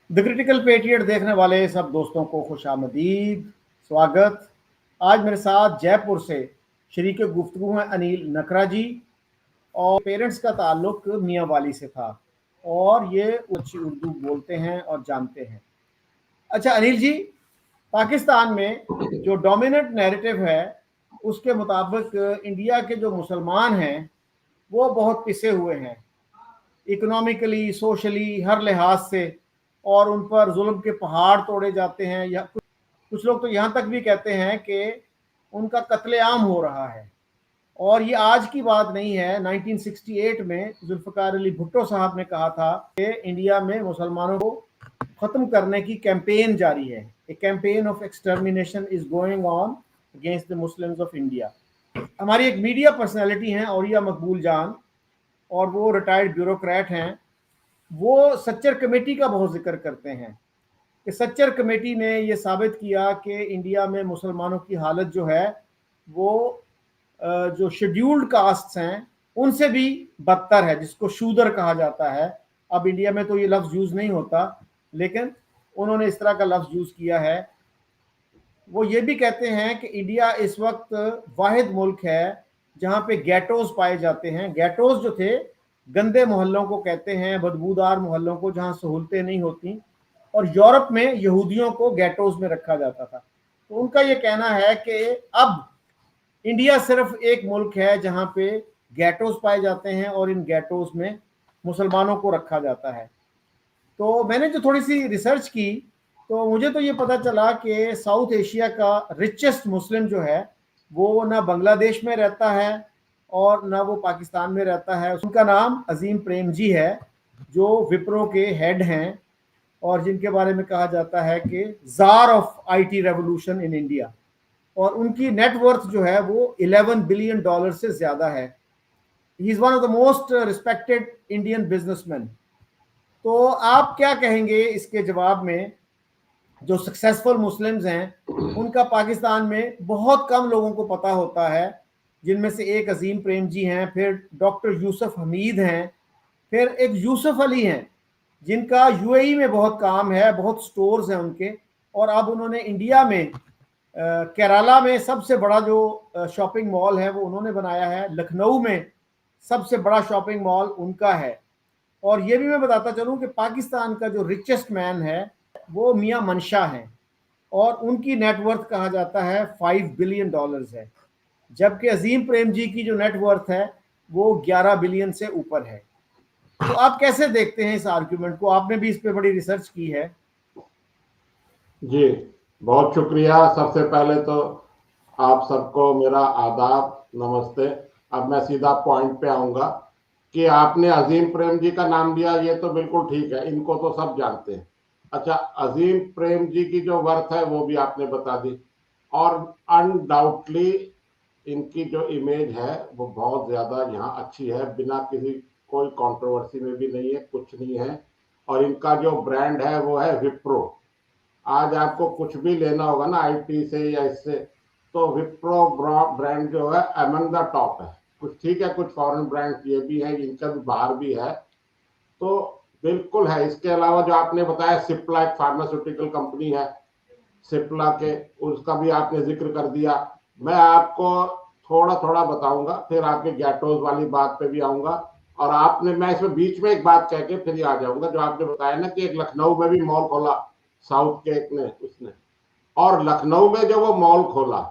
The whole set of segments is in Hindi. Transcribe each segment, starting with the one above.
द क्रिटिकल पेट्रियट देखने वाले सब दोस्तों को खुशामदीद, स्वागत। आज मेरे साथ जयपुर से शरीक गुफ्तगू हैं अनिल नकरा जी। और पेरेंट्स का ताल्लुक मियाँ वाली से था और ये अच्छी उर्दू बोलते हैं और जानते हैं। अच्छा अनिल जी, पाकिस्तान में जो डोमिनेंट नैरेटिव है उसके मुताबिक इंडिया के जो मुसलमान हैं वो बहुत पिसे हुए हैं, इकोनॉमिकली, सोशली, हर लिहाज से। और उन पर जुल्म के पहाड़ तोड़े जाते हैं, या कुछ लोग तो यहाँ तक भी कहते हैं कि उनका कत्लेआम हो रहा है। और ये आज की बात नहीं है, 1968 में जुल्फ़िकार अली भुट्टो साहब ने कहा था कि इंडिया में मुसलमानों को ख़त्म करने की कैंपेन जारी है। ए campaign of extermination is going on against the Muslims of India. हमारी एक मीडिया पर्सनैलिटी हैं औरिया मकबूल जान, और वो रिटायर्ड ब्यूरोक्रेट हैं। वो सच्चर कमेटी का बहुत जिक्र करते हैं कि सच्चर कमेटी ने ये साबित किया कि इंडिया में मुसलमानों की हालत जो है वो जो शेड्यूल्ड कास्ट्स हैं उनसे भी बदतर है, जिसको शूदर कहा जाता है। अब इंडिया में तो ये लफ्ज़ यूज़ नहीं होता, लेकिन उन्होंने इस तरह का लफ्ज़ यूज़ किया है। वो ये भी कहते हैं कि इंडिया इस वक्त वाहिद मुल्क है जहाँ पे गैटोज पाए जाते हैं। गैटोज जो थे, गंदे मोहल्लों को कहते हैं, बदबूदार मोहल्लों को जहाँ सहूलतें नहीं होती। और यूरोप में यहूदियों को गैटोज में रखा जाता था। तो उनका ये कहना है कि अब इंडिया सिर्फ एक मुल्क है जहाँ पे गैटोज पाए जाते हैं और इन गैटोज में मुसलमानों को रखा जाता है। तो मैंने जो थोड़ी सी रिसर्च की तो मुझे तो ये पता चला कि साउथ एशिया का रिचेस्ट मुस्लिम जो है वो ना बांग्लादेश में रहता है और ना वो पाकिस्तान में रहता है। उनका नाम अजीम प्रेम जी है, जो विप्रो के हेड हैं और जिनके बारे में कहा जाता है कि jar of IT revolution in India. और उनकी नेटवर्थ जो है वो 11 बिलियन डॉलर से ज़्यादा है। He is one of the most respected Indian businessman. तो आप क्या कहेंगे इसके जवाब में? जो सक्सेसफुल मुस्लिम्स हैं उनका पाकिस्तान में बहुत कम लोगों को पता होता है, जिनमें से एक अजीम प्रेम जी हैं, फिर डॉक्टर यूसुफ हमीद हैं, फिर एक यूसुफ अली हैं जिनका यूएई में बहुत काम है, बहुत स्टोर्स हैं उनके। और अब उन्होंने इंडिया में केरला में सबसे बड़ा जो शॉपिंग मॉल है वो उन्होंने बनाया है। लखनऊ में सबसे बड़ा शॉपिंग मॉल उनका है। और ये भी मैं बताता चलूं कि पाकिस्तान का जो रिचेस्ट मैन है वो मियां मनशा हैं और उनकी नेटवर्थ कहा जाता है 5 बिलियन डॉलर्स है, जबकि अजीम प्रेम जी की जो नेटवर्थ है वो 11 बिलियन से ऊपर है। तो आप कैसे देखते हैं इस आर्ग्यूमेंट को? आपने भी इस पे बड़ी रिसर्च की है। जी, बहुत शुक्रिया। सबसे पहले तो आप सबको मेरा आदाब, नमस्ते। अब मैं सीधा पॉइंट पे आऊंगा कि आपने अजीम प्रेम जी का नाम लिया, ये तो बिल्कुल ठीक है, इनको तो सब जानते हैं। अच्छा, अजीम प्रेम जी की जो वर्थ है वो भी आपने बता दी, और अनडाउटली इनकी जो इमेज है वो बहुत ज्यादा यहाँ अच्छी है, बिना किसी कोई कंट्रोवर्सी में भी नहीं है, कुछ नहीं है। और इनका जो ब्रांड है वो है विप्रो। आज आपको कुछ भी लेना होगा ना आईटी से या इससे, तो विप्रो ब्रांड जो है अमंग द टॉप है। कुछ ठीक है, कुछ फॉरेन ब्रांड ये भी है, इनका भी बाहर भी है, तो बिल्कुल है। इसके अलावा जो आपने बताया सिप्ला एक फार्मास्यूटिकल कंपनी है, सिप्ला के उसका भी आपने जिक्र कर दिया। मैं आपको थोड़ा थोड़ा बताऊंगा, फिर आपके गैटोज वाली बात पे भी आऊंगा। और आपने, मैं इसमें बीच में एक बात कह के फिर ही आ जाऊंगा, जो आपने बताया ना कि एक लखनऊ में भी मॉल खोला साउथ के एक ने, उसने। और लखनऊ में जो वो मॉल खोला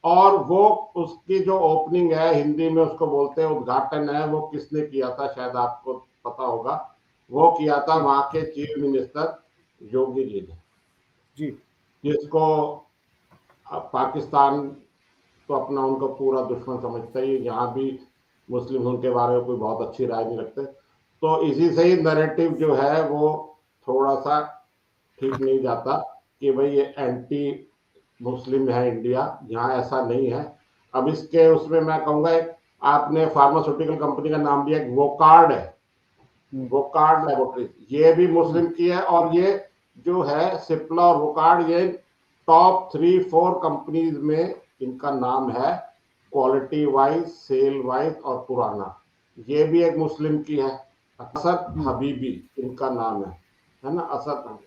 और वो उसकी जो ओपनिंग है, हिंदी में उसको बोलते हैं उद्घाटन है, वो किसने किया था शायद आपको पता होगा। वो किया था जी वहां के चीफ मिनिस्टर योगी जी ने, जी जिसको पाकिस्तान तो अपना उनका पूरा दुश्मन समझता ही, यहाँ भी मुस्लिम उनके बारे में कोई बहुत अच्छी राय नहीं रखते। तो इसी से ही नैरेटिव जो है वो थोड़ा सा ठीक नहीं जाता कि भाई ये एंटी मुस्लिम है इंडिया, यहाँ ऐसा नहीं है। अब इसके उसमें मैं कहूंगा, एक आपने फार्मास्यूटिकल कंपनी का नाम लिया, वोकार्ड है, वोकार्ड लेबोरेटरीज, ये भी मुस्लिम की है। और ये जो है सिप्ला और वोकार्ड, ये टॉप 3-4 कंपनीज में इनका नाम है, क्वालिटी वाइज, सेल वाइज और पुराना। ये भी एक मुस्लिम की है, असद हबीबी इनका नाम है है ना, असद।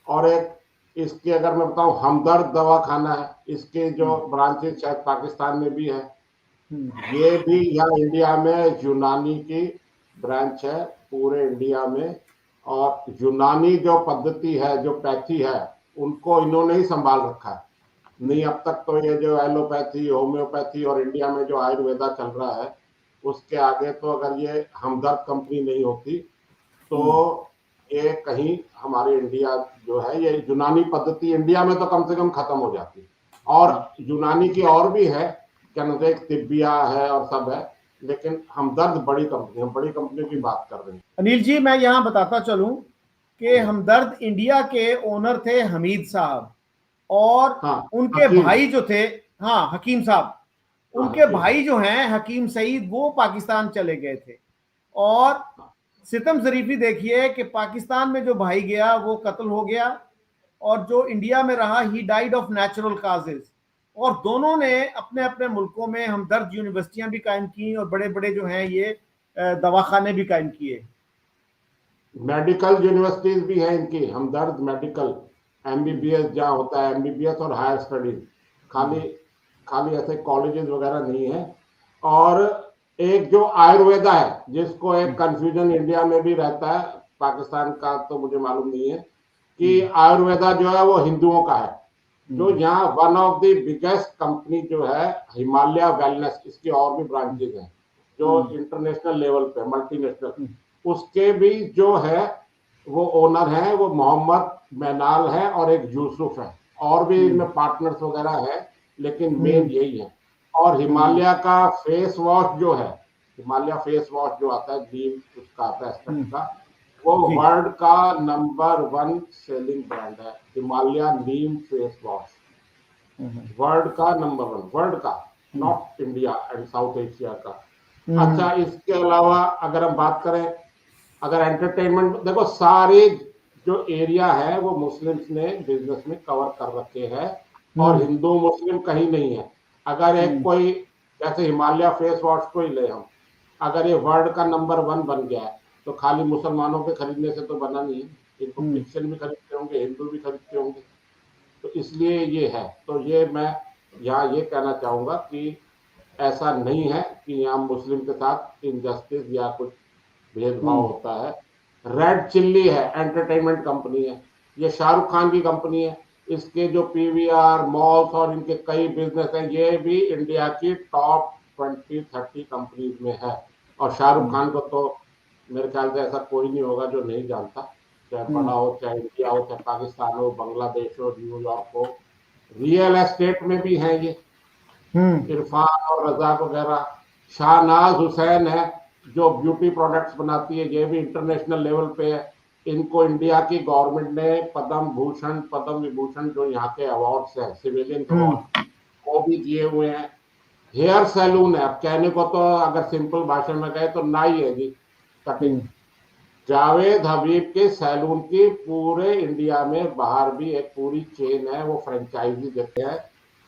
और एक इसके अगर मैं बताऊं हमदर्द दवा खाना है, इसके जो ब्रांचेस शायद पाकिस्तान में भी है। ये भी यहाँ इंडिया में यूनानी की ब्रांच है पूरे इंडिया में। और यूनानी जो पद्धति है, जो पैथी है, उनको इन्होंने ही संभाल रखा है। नहीं, अब तक तो ये जो एलोपैथी, होम्योपैथी और इंडिया में जो आयुर्वेदा चल रहा है, उसके आगे तो अगर ये हमदर्द कंपनी नहीं होती तो ये कहीं हमारे इंडिया जो है, ये यूनानी पद्धति इंडिया में तो कम से कम खत्म हो जाती। और यूनानी की और भी है, क्या नाम है, एक तिब्बिया है और सब है, लेकिन हमदर्द बड़ी कंपनी, हम बड़ी कंपनी की बात कर रहे हैं। अनिल जी, मैं यहाँ बताता चलूं कि हमदर्द इंडिया के ओनर थे हमीद साहब, और हाँ, उनके हकीम। भाई जो थे, हाँ हकीम साहब, हाँ, उनके हकीम। भाई जो हैं हकीम सईद, वो पाकिस्तान चले गए थे। और सितम जरीफी देखिए कि पाकिस्तान में जो भाई गया वो कत्ल हो गया, और जो इंडिया में रहा he died of natural causes. और दोनों ने अपने अपने मुल्कों में हमदर्द यूनिवर्सिटियां भी कायम की और बड़े बड़े जो हैं ये दवाखाने भी कायम किए। मेडिकल यूनिवर्सिटीज भी है इनकी, हमदर्द मेडिकल, एमबीबीएस जहाँ होता है, एमबीबीएस और हायर स्टडीज, खाली खाली ऐसे कॉलेजेस वगैरह नहीं है। और एक जो आयुर्वेदा है, जिसको एक कंफ्यूजन इंडिया में भी रहता है, पाकिस्तान का तो मुझे मालूम नहीं है, कि आयुर्वेदा जो है वो हिंदुओं का है। जो यहाँ one of the biggest company जो है हिमालय वेलनेस, इसकी और भी ब्रांचेज हैं जो इंटरनेशनल लेवल पे, मल्टीनेशनल, उसके भी जो है वो ओनर है, वो मोहम्मद मैनाल है और एक यूसुफ है। और भी इनमें पार्टनर्स वगैरह है, लेकिन मेन यही है। और हिमालय का फेस वॉश जो है, हिमालय फेस वॉश जो आता है, नीम उसका आता है एस्पेक्ट का, वो वर्ल्ड का नंबर 1 सेलिंग ब्रांड है, हिमालय नीम फेस वॉश। वर्ल्ड का नंबर 1, वर्ल्ड का, not India and south Asia का। अच्छा, इसके अलावा अगर हम बात करें, अगर एंटरटेनमेंट, देखो सारे जो एरिया है वो मुस्लिम्स ने बिजनेस में कवर कर रखे हैं, और हिंदू मुस्लिम कहीं नहीं है। अगर एक कोई, जैसे हिमालय फेस वॉश को ही ले हम, अगर ये वर्ल्ड का नंबर 1 बन गया है, तो खाली मुसलमानों के खरीदने से तो बना नहीं है, इनको क्रिश्चियन भी खरीदते होंगे, हिंदू भी खरीदते होंगे। तो इसलिए ये है। तो ये मैं यहाँ ये कहना चाहूंगा कि ऐसा नहीं है कि यहाँ मुस्लिम के साथ इनजस्टिस या कुछ भेदभाव होता है। रेड चिल्ली है, एंटरटेनमेंट कंपनी है, ये शाहरुख खान की कंपनी है। इसके जो पीवीआर मॉल्स और इनके कई बिजनेस हैं, ये भी इंडिया की टॉप 20-30 कंपनीज में है। और शाहरुख खान को तो मेरे ख्याल से ऐसा कोई नहीं होगा जो नहीं जानता, चाहे बड़ा हो, चाहे इंडिया हो, चाहे पाकिस्तान हो, बांग्लादेश हो, न्यूयॉर्क हो। रियल एस्टेट में भी हैं ये, इरफान और रजाक वगैरह। शाहनाज हुसैन है जो ब्यूटी प्रोडक्ट्स बनाती है, ये भी इंटरनेशनल लेवल पे है। इनको इंडिया की गवर्नमेंट ने पद्म भूषण, पद्म विभूषण, जो यहाँ के अवार्ड्स है, सिविलियन अवार्ड, वो भी दिए हुए हैं। हेयर सैलून है, अब कहने को तो अगर सिंपल भाषा में कहे तो नाई है जी, कटिंग। जावेद हबीब के सैलून की पूरे इंडिया में बाहर भी एक पूरी चेन है, वो फ्रेंचाइजी देते हैं।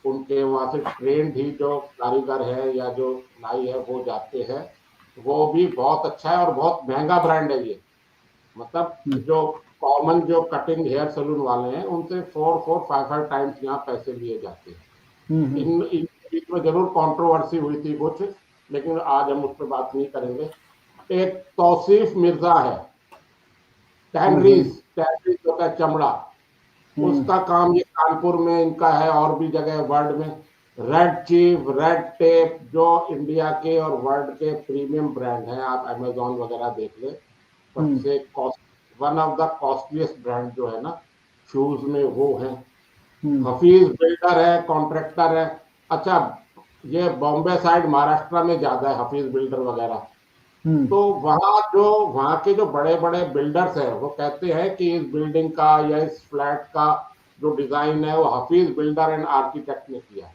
उनके वहां से ट्रेंड ही जो कारीगर है या जो नाई है वो जाते हैं। वो भी बहुत अच्छा है और बहुत महंगा ब्रांड है ये। मतलब जो कॉमन जो कटिंग हेयर सैलून वाले हैं, उनसे 4-5 टाइम्स यहाँ पैसे लिए जाते हैं। इन बीच में जरूर कंट्रोवर्सी हुई थी कुछ, लेकिन आज हम उस पर बात नहीं करेंगे। एक तौसीफ मिर्जा है, टैनरीज होता है चमड़ा, उसका काम ये कानपुर में इनका है, और भी जगह वर्ल्ड में। रेड चीफ, रेड टेप, जो इंडिया के और वर्ल्ड के प्रीमियम ब्रांड हैं, आप अमेजोन वगैरह देख ले, सबसे one of the costliest brand जो है ना शूज में, वो है। हफीज बिल्डर है, कॉन्ट्रैक्टर है। अच्छा, ये बॉम्बे साइड महाराष्ट्र में ज्यादा है हफीज बिल्डर वगैरह। तो वहाँ के जो बड़े बड़े बिल्डर्स हैं, वो कहते हैं कि इस बिल्डिंग का या इस फ्लैट का जो डिजाइन है वो हफीज बिल्डर एंड आर्किटेक्ट ने किया है।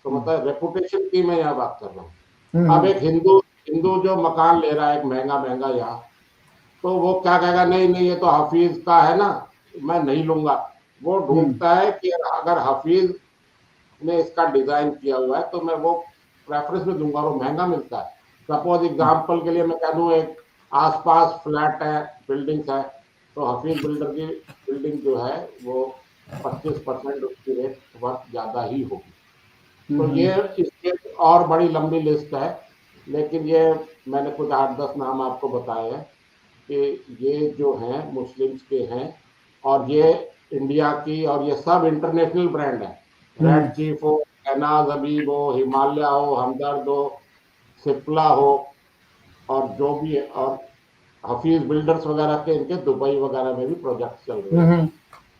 तो मतलब रेपुटेशन की मैं यहाँ बात कर रहा हूँ। अब एक हिंदू हिंदू जो मकान ले रहा है एक महंगा महंगा यहाँ, तो वो क्या कहेगा, नहीं नहीं ये तो हफीज का है ना, मैं नहीं लूंगा। वो ढूंढता है कि अगर हफीज ने इसका डिजाइन किया हुआ है तो मैं वो प्रेफरेंस में दूंगा, वो महंगा मिलता है। सपोज एग्जाम्पल के लिए मैं कह दूं, एक आसपास फ्लैट है, बिल्डिंग्स है, तो हफीज बिल्डर की बिल्डिंग जो है वो 25% उसकी रेट वर्थ ज्यादा ही होगी। तो ये इसके और बड़ी लंबी लिस्ट है, लेकिन ये मैंने कुछ 8-10 नाम आपको बताए हैं कि ये जो हैं मुस्लिम्स के हैं, और ये इंडिया की, और ये सब इंटरनेशनल ब्रांड है। रेड चीफ हो, एनाज हबीब हो, हिमालय हो, हमदर्द हो, सिप्ला हो, और जो भी है, और हफीज बिल्डर्स वगैरह के इनके दुबई वगैरह में भी प्रोजेक्ट चल रहे हैं,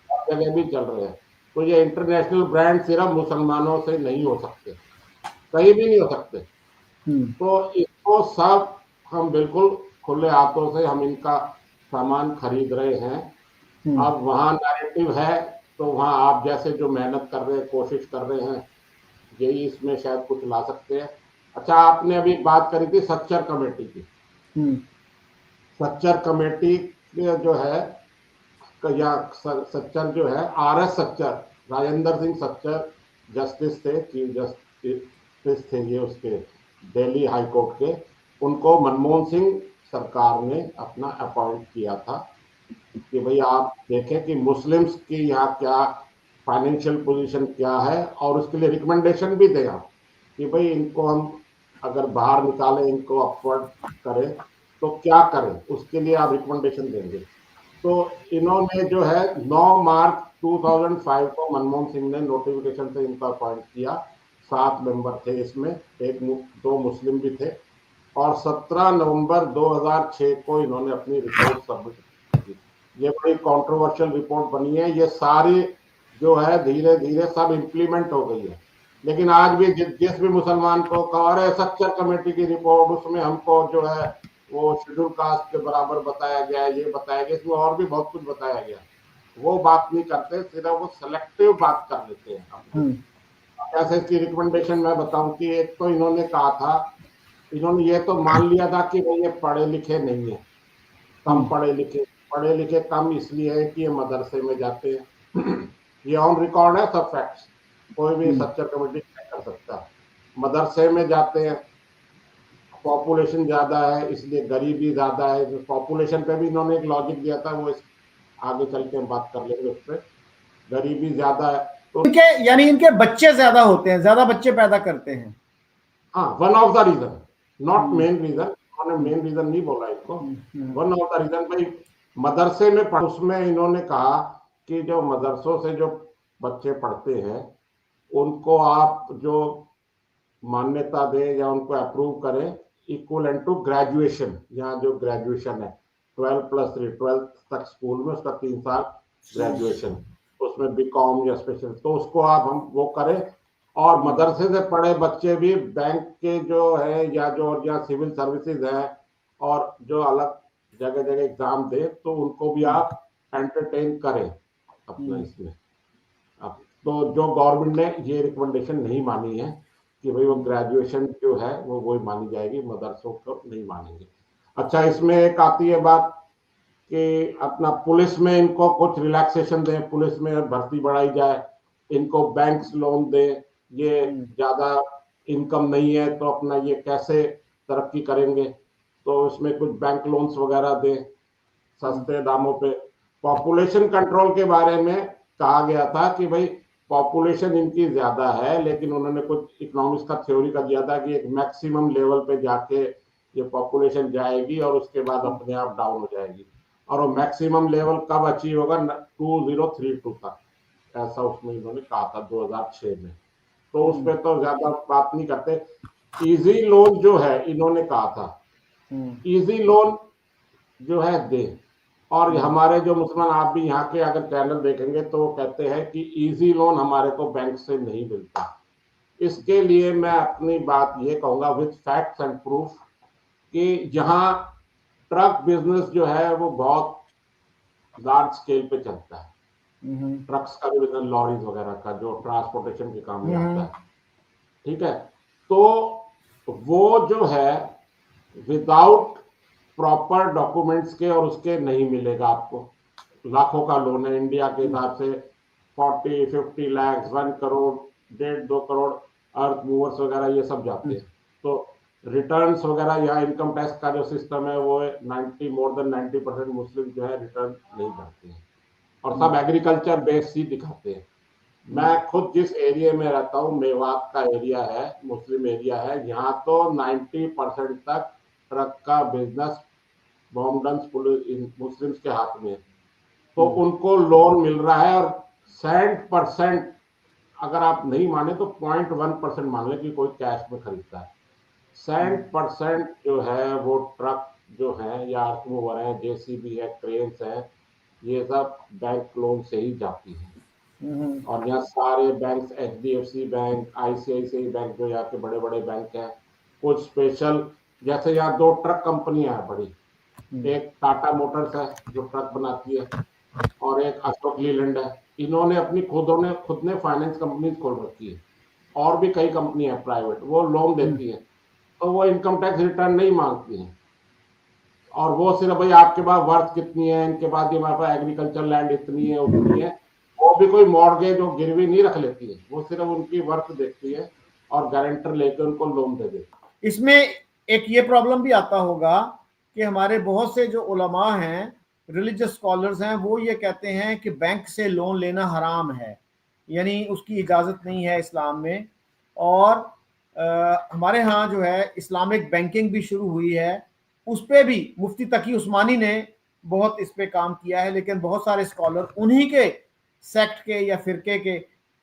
हर जगह भी चल रहे हैं। तो ये इंटरनेशनल ब्रांड सिर्फ मुसलमानों से नहीं हो सकते, कहीं भी नहीं हो सकते। तो इसको सब हम बिल्कुल खुले हाथों से हम इनका सामान खरीद रहे हैं। अब वहां नैरेटिव है, तो वहां आप जैसे जो मेहनत कर रहे हैं, कोशिश कर रहे हैं, यही इसमें शायद कुछ ला सकते हैं। अच्छा, आपने अभी बात करी थी सच्चर कमेटी की। सच्चर कमेटी जो है, या सच्चर जो है, RS सच्चर, राजेंद्र सिंह सच्चर जस्टिस थे, चीफ जस्टिस थे ये उसके दिल्ली हाई कोर्ट के। उनको मनमोहन सिंह सरकार ने अपना अपॉइंट किया था कि भाई आप देखें कि मुस्लिम्स की यहाँ क्या फाइनेंशियल पोजीशन क्या है, और उसके लिए रिकमेंडेशन भी देगा कि भाई इनको हम अगर बाहर निकालें, इनको अपवर्ड करें तो क्या करें, उसके लिए आप रिकमेंडेशन देंगे। तो इन्होंने जो है 9 मार्च 2005 को मनमोहन सिंह ने नोटिफिकेशन से इनका अपॉइंट किया। 7 मेंबर थे इसमें, 2 मुस्लिम भी थे, और 17 नवंबर 2006 को इन्होंने अपनी रिपोर्ट सबमिट की। ये बड़ी कंट्रोवर्शियल रिपोर्ट बनी है। ये सारी जो है धीरे धीरे सब इम्प्लीमेंट हो गई है, लेकिन आज भी जिस भी मुसलमान को कहा अरे सच्चर कमेटी की रिपोर्ट, उसमें हमको जो है वो शेड्यूल कास्ट के बराबर बताया गया है, ये बताया गया, इसमें और भी बहुत कुछ बताया गया, वो बात नहीं करते, सिर्फ वो सेलेक्टिव बात कर लेते हैं। जैसे इसकी रिकमेंडेशन मैं बताऊं कि एक तो इन्होंने कहा था, इन्होंने ये तो मान लिया था कि भाई ये पढ़े लिखे नहीं है, कम पढ़े लिखे कम इसलिए है कि ये मदरसे में जाते हैं। ये ऑन रिकॉर्ड है सब फैक्ट्स, कोई भी सच्चर कमेटी चेक कर सकता है। मदरसे में जाते हैं, पॉपुलेशन ज्यादा है इसलिए गरीबी ज्यादा है। पॉपुलेशन पे भी इन्होंने एक लॉजिक दिया था, वो आगे चल के हम बात कर लेंगे उस पर। गरीबी ज्यादा है तो यानी इनके बच्चे ज्यादा होते हैं, ज्यादा बच्चे पैदा करते हैं। हाँ, one of the reason, not main reason, उन्होंने मेन रीजन नहीं बोला इसको, वन ऑफ द रीजन। भाई मदरसे में उसमें इन्होंने कहा कि जो मदरसों से जो बच्चे पढ़ते हैं उनको आप जो मान्यता दें या उनको अप्रूव करें इक्वलेंट टू ग्रेजुएशन। यहाँ जो ग्रेजुएशन है 12+3, 12th तक स्कूल में, उसका 3 साल ग्रेजुएशन, उसमें बीकॉम या स्पेशल, तो उसको आप हम वो करें। और मदरसे से पढ़े बच्चे भी बैंक के जो है या जो सिविल सर्विसेज है और जो अलग जगह जगह एग्जाम दे, तो उनको भी आप एंटरटेन करें अपना इसमें। अब तो जो गवर्नमेंट ने ये रिकमेंडेशन नहीं मानी है कि भाई वो ग्रेजुएशन जो है वो वही मानी जाएगी, मदरसों को नहीं मानेंगे। अच्छा, इसमें एक आती है बात कि अपना पुलिस में इनको कुछ रिलैक्सेशन दें, पुलिस में भर्ती बढ़ाई जाए, इनको बैंक्स लोन दें, ये ज्यादा इनकम नहीं है तो अपना ये कैसे तरक्की करेंगे, तो इसमें कुछ बैंक लोन्स वगैरह दें सस्ते दामों पे। पॉपुलेशन कंट्रोल के बारे में कहा गया था कि भाई पॉपुलेशन इनकी ज्यादा है, लेकिन उन्होंने कुछ इकोनॉमिक्स का थ्योरी का दिया था कि एक मैक्सिमम लेवल पे जाके ये पॉपुलेशन जाएगी और उसके बाद अपने आप डाउन हो जाएगी, और वो मैक्सिमम लेवल कब अचीव होगा 2032 तक, ऐसा उसमें इन्होंने कहा था 2006 में। तो उस पर तो ज्यादा बात नहीं करते। इजी लोन जो है इन्होंने कहा था, इजी लोन जो है दे, और हमारे जो मुसलमान, आप भी यहाँ के अगर चैनल देखेंगे तो वो कहते हैं कि इजी लोन हमारे को बैंक से नहीं मिलता। इसके लिए मैं अपनी बात ये कहूंगा विद फैक्ट्स एंड प्रूफ कि यहाँ ट्रक बिजनेस जो है वो बहुत लार्ज स्केल पे चलता है। ट्रक्स का भी बिजनेस, लॉरीज वगैरह का जो ट्रांसपोर्टेशन के काम में आता है, ठीक है। तो वो जो है विदाउट प्रॉपर डॉक्यूमेंट्स के और उसके नहीं मिलेगा आपको। लाखों का लोन है इंडिया के हिसाब से, 40-50 लाख, 1 करोड़, 1.5-2 करोड़ अर्थ मूवर्स वगैरह ये सब जाते हैं। तो रिटर्न्स वगैरह यहाँ इनकम टैक्स का जो सिस्टम है वो 90% मुस्लिम जो है रिटर्न नहीं भरते हैं और सब एग्रीकल्चर बेस्ड ही दिखाते हैं। मैं खुद जिस एरिया में रहता हूँ, मेवात का एरिया है, मुस्लिम एरिया है, यहाँ तो 90% तक ट्रक का बिजनेस मोहम्मडन्स मुस्लिम्स के हाथ में है। तो उनको लोन मिल रहा है और 60%, अगर आप नहीं माने तो 0.1% मान लें कि कोई कैश में खरीदता है। 60% जो है वो ट्रक जो है या अर्थ मूवर है, जेसीबी है, क्रेन्स है, ये सब बैंक लोन से ही जाती है। और यहाँ सारे bank, HDFC bank, ICICI bank, जो यहाँ के बड़े बड़े बैंक हैं, कुछ स्पेशल, जैसे यहाँ 2 ट्रक कंपनियां हैं बड़ी, एक टाटा मोटर्स है जो ट्रक बनाती है और एक अशोक लीलैंड है। इन्होंने अपनी खुद ने फाइनेंस कंपनी खोल रखी है और भी कई कंपनी है प्राइवेट, वो लोन देती है, तो वो इनकम टैक्स रिटर्न नहीं मांगती हैं। और वो सिर्फ भाई आपके पास वर्थ कितनी है, इनके पास हमारे पास एग्रीकल्चर लैंड इतनी है उतनी है, वो भी कोई मॉर्गेज और गिरवी नहीं रख लेती है, वो सिर्फ उनकी वर्थ देखती है और गारंटर लेकर उनको लोन दे देती है। इसमें एक ये प्रॉब्लम भी आता होगा कि हमारे बहुत से जो उलमा हैं, रिलीजियस स्कॉलर्स हैं, वो ये कहते हैं कि बैंक से लोन लेना हराम है, यानी उसकी इजाज़त नहीं है इस्लाम में। और हमारे यहाँ जो है इस्लामिक बैंकिंग भी शुरू हुई है, उस पर भी मुफ्ती तकी उस्मानी ने बहुत इस पे काम किया है, लेकिन बहुत सारे स्कॉलर उन्हीं के सेक्ट के या फिरके के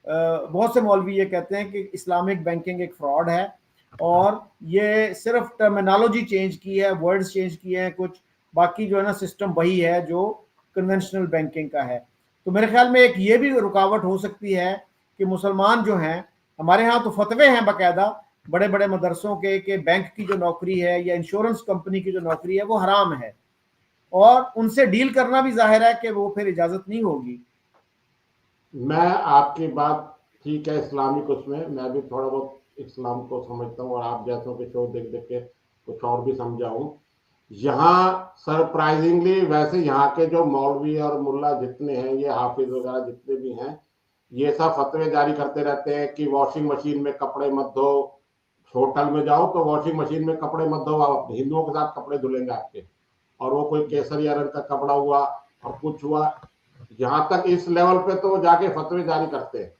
बहुत से मौलवी ये कहते हैं कि इस्लामिक बैंकिंग एक फ्रॉड है और ये सिर्फ टर्मिनोलॉजी चेंज की है, वर्ड्स चेंज किए हैं कुछ, बाकी जो है ना सिस्टम वही है जो कन्वेंशनल बैंकिंग का है। तो मेरे ख्याल में एक ये भी रुकावट हो सकती है कि मुसलमान जो हैं, हमारे यहाँ तो फतवे हैं बाकायदा बड़े बड़े मदरसों के कि बैंक की जो नौकरी है या इंश्योरेंस कंपनी की जो नौकरी है वो हराम है, और उनसे डील करना भी जाहिर है कि वो फिर इजाजत नहीं होगी। मैं आपकी बात ठीक है, इस्लामिक उसमें मैं भी थोड़ा बहुत इस्लाम को समझता हूँ और आप जैसों के शो देख देख के कुछ और भी समझा हूँ। यहाँ सरप्राइजिंगली वैसे यहाँ के जो मौलवी और मुल्ला जितने हैं, ये हाफिज वगैरह जितने भी हैं, ये सब फतवे जारी करते रहते हैं कि वॉशिंग मशीन में कपड़े मत धो, होटल में जाओ तो वॉशिंग मशीन में कपड़े मत धो, आप हिंदुओं के साथ कपड़े धुलेंगे आपके, और वो कोई केसरिया रंग का कपड़ा हुआ और कुछ हुआ, यहाँ तक इस लेवल पे तो वो जाके फतवे जारी करते हैं।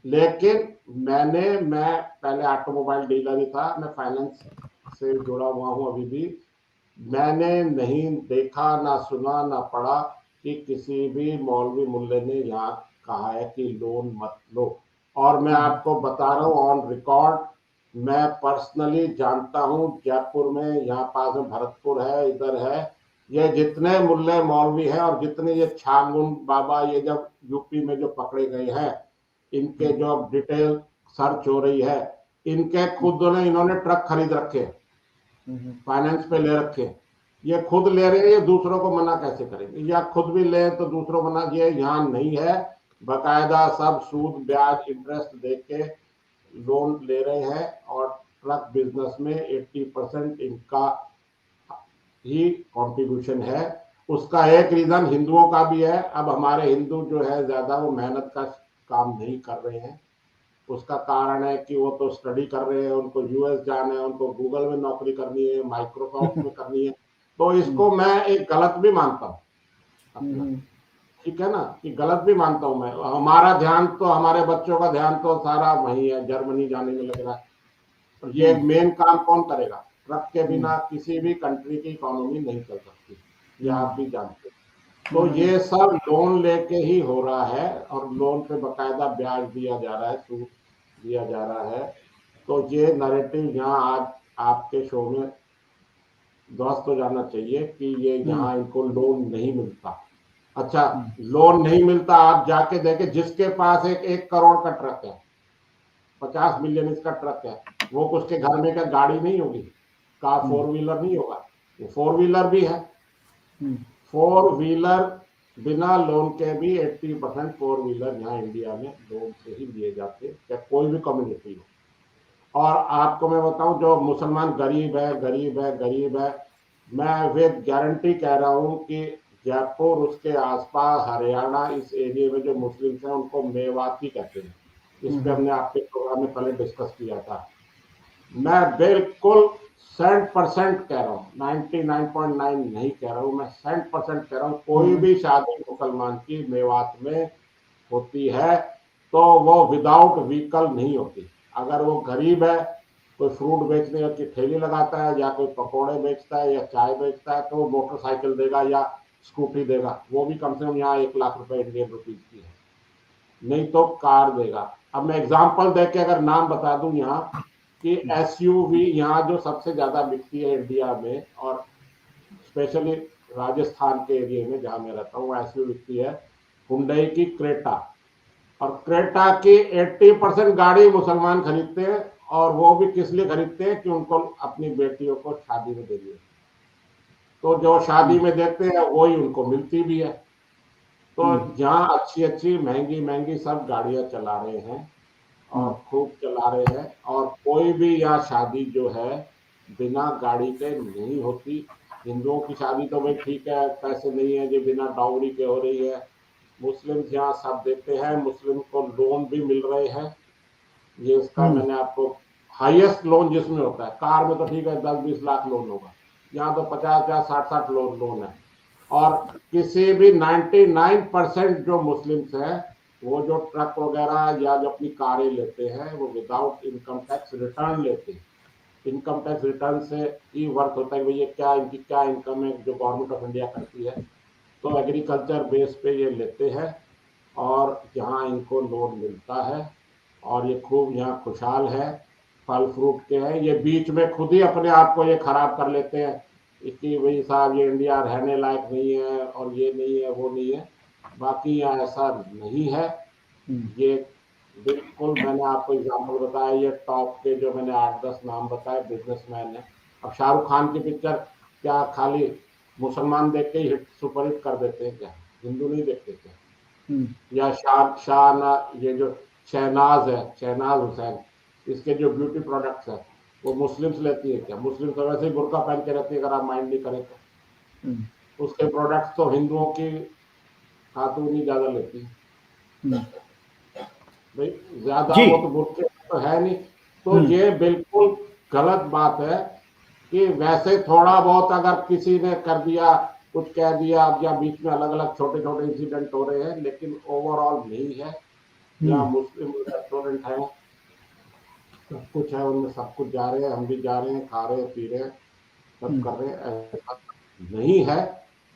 लेकिन मैं पहले ऑटोमोबाइल डीलर ही था, मैं फाइनेंस से जुड़ा हुआ हूँ अभी भी, मैंने नहीं देखा, ना सुना, ना पढ़ा कि किसी भी मौलवी मुल्ले ने यहाँ कहा है कि लोन मत लो। और मैं आपको बता रहा हूँ ऑन रिकॉर्ड, मैं पर्सनली जानता हूँ, जयपुर में यहाँ पास में भरतपुर है, इधर है, ये जितने मुल्ले मौलवी हैं और जितने ये छागुन बाबा ये जब यूपी में जो पकड़े गए हैं, इनके जो अब डिटेल सर्च हो रही है, इनके खुद ने इन्होंने ट्रक खरीद रखे, फाइनेंस पे ले रखे, ये खुद ले रहे हैं, ये दूसरों को मना कैसे करेंगे, या खुद भी ले तो दूसरों को मना, ये यहाँ नहीं है, बकायदा सब सूद ब्याज इंटरेस्ट दे के लोन ले रहे हैं और ट्रक बिजनेस में 80% इनका ही कंट्रीब्यूशन है। उसका एक रीजन हिंदुओं का भी है, अब हमारे हिंदू जो है ज्यादा वो मेहनत का काम नहीं कर रहे हैं, उसका कारण है कि वो तो स्टडी कर रहे हैं, उनको यूएस जाना है, उनको गूगल में नौकरी करनी है, माइक्रोसॉफ्ट में करनी है, तो इसको मैं एक गलत भी मानता हूँ अपना, ठीक है ना, कि गलत भी मानता हूँ मैं। हमारा ध्यान तो, हमारे बच्चों का ध्यान तो सारा वही है, जर्मनी जाने में लग रहा है, और ये मेन काम कौन करेगा, ट्रक के बिना किसी भी कंट्री की इकोनॉमी नहीं चल सकती, ये आप भी जानते हैं। तो ये सब लोन लेके ही हो रहा है और लोन पे बकायदा ब्याज दिया जा रहा है, सूद दिया जा रहा है। तो ये नैरेटिव यहाँ आज आपके शो में ध्वस्त हो जाना चाहिए कि ये यहाँ इनको लोन नहीं मिलता। अच्छा, लोन नहीं मिलता, आप जाके देखे जिसके पास एक 1 करोड़ का ट्रक है, 50 मिलियन इसका ट्रक है, वो उसके घर में क्या गाड़ी नहीं होगी, कार 4 व्हीलर नहीं होगा, वो 4 व्हीलर भी है, 4 व्हीलर बिना लोन के भी 80% 4 व्हीलर यहाँ इंडिया में लोन से ही लिए जाते हैं, या कोई भी कम्युनिटी हो। और आपको मैं बताऊं, जो मुसलमान गरीब है, गरीब है, गरीब है, मैं विद गारंटी कह रहा हूं कि जयपुर उसके आसपास हरियाणा इस एरिया में जो मुस्लिम्स हैं उनको मेवाती कहते हैं, इस पे हमने आपके प्रोग्राम में पहले डिस्कस किया था। मैं बिल्कुल 100% कह रहा हूँ, 99.9 नहीं कह रहा हूँ, मैं 100% कह रहा हूँ। कोई भी शादी मुसलमान की मेवात में होती है तो वो विदाउट व्हीकल नहीं होती। अगर वो गरीब है, कोई फ्रूट बेचने की ठेली लगाता है या कोई पकोड़े बेचता है या चाय बेचता है, तो वो मोटरसाइकिल देगा या स्कूटी देगा, वो भी कम से कम यहाँ 1 लाख रुपए इंडियन रुपीज की है, नहीं तो कार देगा। अब मैं एग्जांपल देके अगर नाम बता दूं यहाँ कि एसयूवी यहाँ जो सबसे ज्यादा बिकती है इंडिया में, और स्पेशली राजस्थान के एरिया में जहां मैं रहता हूँ, एसयूवी बिकती है हुंडई की क्रेटा। और क्रेटा की 80% गाड़ी मुसलमान खरीदते हैं, और वो भी किस लिए खरीदते हैं कि उनको अपनी बेटियों को शादी में देनी है, तो जो शादी में देते हैं वही उनको मिलती भी है। तो जहाँ अच्छी अच्छी महंगी महंगी सब गाड़ियां चला रहे हैं और खूब चला रहे हैं, और कोई भी यहाँ शादी जो है बिना गाड़ी के नहीं होती। हिंदुओं की शादी तो भाई ठीक है, पैसे नहीं है जो बिना डाउरी के हो रही है। मुस्लिम यहाँ सब देते हैं, मुस्लिम को लोन भी मिल रहे हैं। ये इसका मैंने आपको हाईएस्ट लोन जिसमें होता है, कार में तो ठीक है 10-20 लाख लोन होगा, यहाँ तो 50-60 लोन है। और किसी भी 99% जो मुस्लिम्स हैं, वो जो ट्रक वगैरह या जो अपनी कारें लेते हैं वो विदाउट इनकम टैक्स रिटर्न लेते हैं। इनकम टैक्स रिटर्न से ही वर्क होता है भैया क्या इनकी क्या इनकम है जो गवर्नमेंट ऑफ इंडिया करती है, तो एग्रीकल्चर बेस पे ये लेते हैं और यहाँ इनको लोन मिलता है। और ये खूब यहाँ खुशहाल है, फल फ्रूट के हैं। ये बीच में खुद ही अपने आप को ये खराब कर लेते हैं कि भाई साहब ये इंडिया रहने लायक नहीं है और ये नहीं है वो नहीं है। बाकी यहाँ ऐसा नहीं है। ये बिल्कुल मैंने आपको एग्जांपल बताया, ये टॉप के जो मैंने 8-10 नाम बताए बिजनेसमैन है। अब शाहरुख खान की पिक्चर क्या खाली मुसलमान देख के ही हिट सुपर हिट कर देते हैं क्या, हिंदू नहीं देखते क्या? या ये जो शहनाज है, शहनाज हुसैन, इसके जो ब्यूटी प्रोडक्ट्स है वो मुस्लिम्स लेती है क्या? मुस्लिम तो वैसे ही बुर्का पहन के रहती है अगर आप माइंड नहीं करें तो। उसके प्रोडक्ट्स तो हिंदुओं की खातून ही ज्यादा लेती है भाई, ज्यादा जी। वो तो बुरके तो है नहीं। तो ये बिल्कुल गलत बात है कि वैसे थोड़ा बहुत अगर किसी ने कर दिया, कुछ कह दिया, या बीच में अलग अलग छोटे छोटे इंसिडेंट हो रहे हैं, लेकिन ओवरऑल नहीं है। यहाँ मुस्लिम रेस्टोरेंट है, सब कुछ है, उनमें सब कुछ जा रहे हैं, हम भी जा रहे हैं, खा रहे हैं, पी रहे हैं, सब कर रहे हैं, ऐसा नहीं है।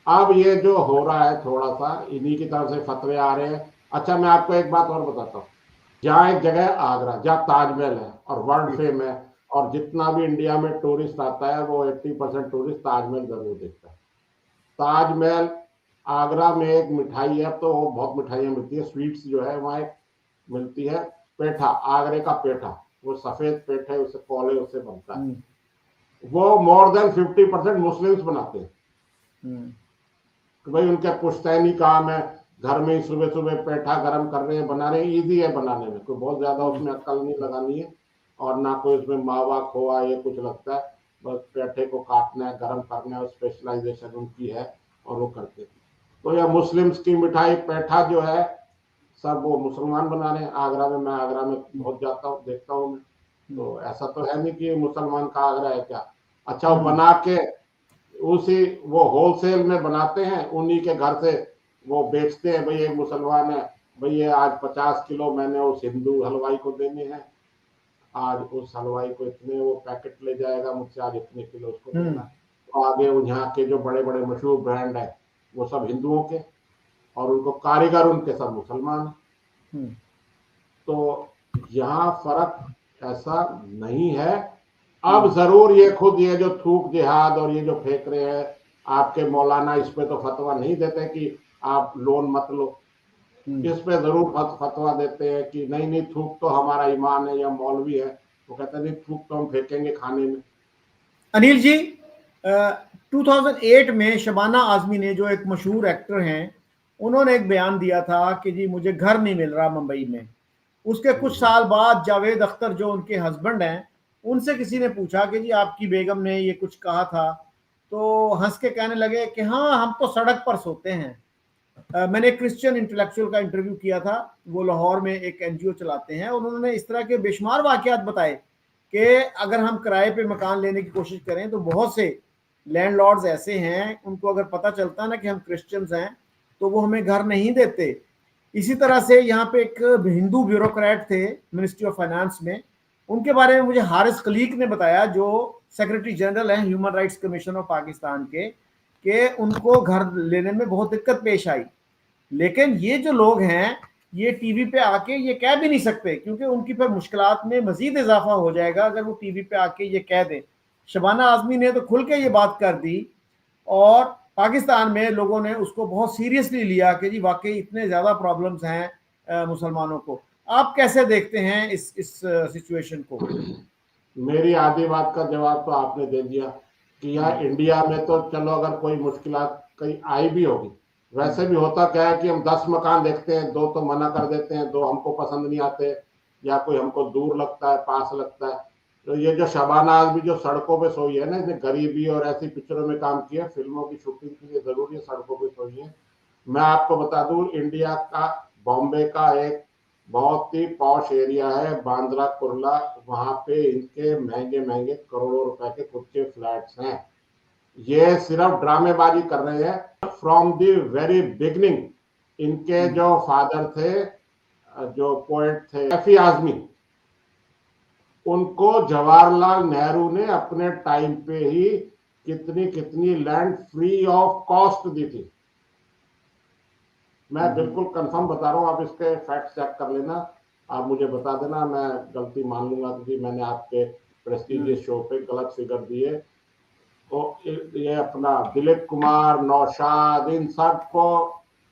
अब ये जो हो रहा है थोड़ा सा इन्हीं की तरफ से फतवे आ रहे हैं। अच्छा मैं आपको एक बात और बताता हूँ, जहाँ एक जगह है आगरा जहाँ ताजमहल है और वर्ल्ड फेम है, और जितना भी इंडिया में टूरिस्ट आता है वो 80% टूरिस्ट ताजमहल जरूर देखता है। ताजमहल आगरा में एक मिठाई है, तो वो बहुत मिठाइयाँ मिलती है, स्वीट्स जो है वहाँ एक मिलती है, पेठा, आगरे का पेठा, वो सफेद पेठे उसे कोले उससे बनता है, वो मोर देन 50% मुस्लिम्स बनाते हैं। तो भाई उनके पुश्तैनी काम है, घर में ही सुबह सुबह पेठा गरम कर रहे हैं, बना रहे हैं, इजी है बनाने में, कोई बहुत ज्यादा उसमें अक्ल नहीं लगानी है, और ना कोई उसमें मावा खोआ ये कुछ लगता है। बस पेठे को काटना है, गरम करना है, स्पेशलाइजेशन उनकी है और वो करते हैं। तो यह मुस्लिम्स की मिठाई पेठा जो है सब वो मुसलमान बना रहे हैं। आगरा में, मैं आगरा में बहुत जाता हूँ, देखता हूँ मैं, तो ऐसा तो है नहीं कि मुसलमान का आगरा है क्या। अच्छा वो बना के उसी वो होलसेल में बनाते हैं, उन्हीं के घर से वो बेचते हैं। भाई एक मुसलमान है, भाई ये आज 50 किलो मैंने उस हिंदू हलवाई को देने हैं, आज उस हलवाई को इतने वो पैकेट ले जाएगा मुझसे, आज इतने किलो उसको देना है। तो आगे यहाँ के जो बड़े बड़े मशहूर ब्रांड है वो सब हिंदुओं के, और उनको कारीगर उनके सब मुसलमान है। तो यहाँ फर्क ऐसा नहीं है। अब जरूर ये खुद ये जो थूक जिहाद और ये जो फेंक रहे हैं, आपके मौलाना इस पे तो फतवा नहीं देते कि आप लोन मत लो, इस पे जरूर फतवा देते हैं कि नहीं नहीं थूक तो हमारा ईमान है, या मौलवी है वो कहते हैं नहीं थूक तो हम फेंकेंगे खाने में। अनिल जी, 2008 में शबाना आजमी ने, जो एक मशहूर एक्टर हैं, उन्होंने एक बयान दिया था कि जी मुझे घर नहीं मिल रहा मुंबई में। उसके कुछ साल बाद जावेद अख्तर जो उनके हस्बैंड हैं, उनसे किसी ने पूछा कि जी आपकी बेगम ने ये कुछ कहा था, तो हंस के कहने लगे कि हाँ हम तो सड़क पर सोते हैं। मैंने क्रिश्चियन इंटेलेक्चुअल का इंटरव्यू किया था, वो लाहौर में एक एनजीओ चलाते हैं, उन्होंने इस तरह के बेशुमार वाकयात बताए कि अगर हम किराए पे मकान लेने की कोशिश करें तो बहुत से लैंडलॉर्ड्स ऐसे हैं, उनको अगर पता चलता ना कि हम क्रिश्चियंस हैं तो वो हमें घर नहीं देते। इसी तरह से यहाँ पे एक हिंदू ब्यूरोक्रेट थे मिनिस्ट्री ऑफ फाइनेंस में, उनके बारे में मुझे हारिस खलीक ने बताया, जो सेक्रेटरी जनरल हैं human rights commission of Pakistan के, कि उनको घर लेने में बहुत दिक्कत पेश आई। लेकिन ये जो लोग हैं ये टीवी पे आके ये कह भी नहीं सकते, क्योंकि उनकी फिर मुश्किलात में मजीद इजाफा हो जाएगा अगर वो टीवी पे आके ये कह दें। शबाना आजमी ने तो खुल के ये बात कर दी और पाकिस्तान में लोगों ने उसको बहुत सीरियसली लिया कि जी वाकई इतने ज़्यादा प्रॉब्लम्स हैं मुसलमानों को। आप कैसे देखते हैं इस सिचुएशन को? मेरी आधी बात का जवाब तो आपने दे दिया कि यहाँ इंडिया में तो चलो अगर कोई मुश्किलात कहीं आई भी होगी, वैसे भी होता क्या है कि हम 10 मकान देखते हैं, 2 तो मना कर देते हैं, 2 हमको पसंद नहीं आते, या कोई हमको दूर लगता है, पास लगता है। तो ये जो शबाना आजमी जो सड़कों पे सोई है ना, इसने गरीबी और ऐसी पिक्चरों में काम किया, फिल्मों की शूटिंग के लिए जरूरी है सड़कों पे सोई है। मैं आपको बता दूं, इंडिया का बॉम्बे का एक बहुत ही पॉश एरिया है बांद्रा कुर्ला, वहां पे इनके महंगे महंगे करोड़ों रुपए के खुद के फ्लैट्स हैं। ये सिर्फ ड्रामेबाजी कर रहे हैं। फ्रॉम द वेरी बिगनिंग इनके जो फादर थे, जो पोएट थे रफी आजमी, उनको जवाहरलाल नेहरू ने अपने टाइम पे ही कितनी कितनी लैंड फ्री ऑफ कॉस्ट दी थी। मैं बिल्कुल कंफर्म बता रहा हूँ, आप इसके फैक्ट चेक कर लेना, आप मुझे बता देना, मैं गलती मान लूंगा क्योंकि मैंने आपके प्रेस्टीजियस शो पे गलत फिगर दिए। तो ये अपना दिलीप कुमार, नौशाद, इन सबको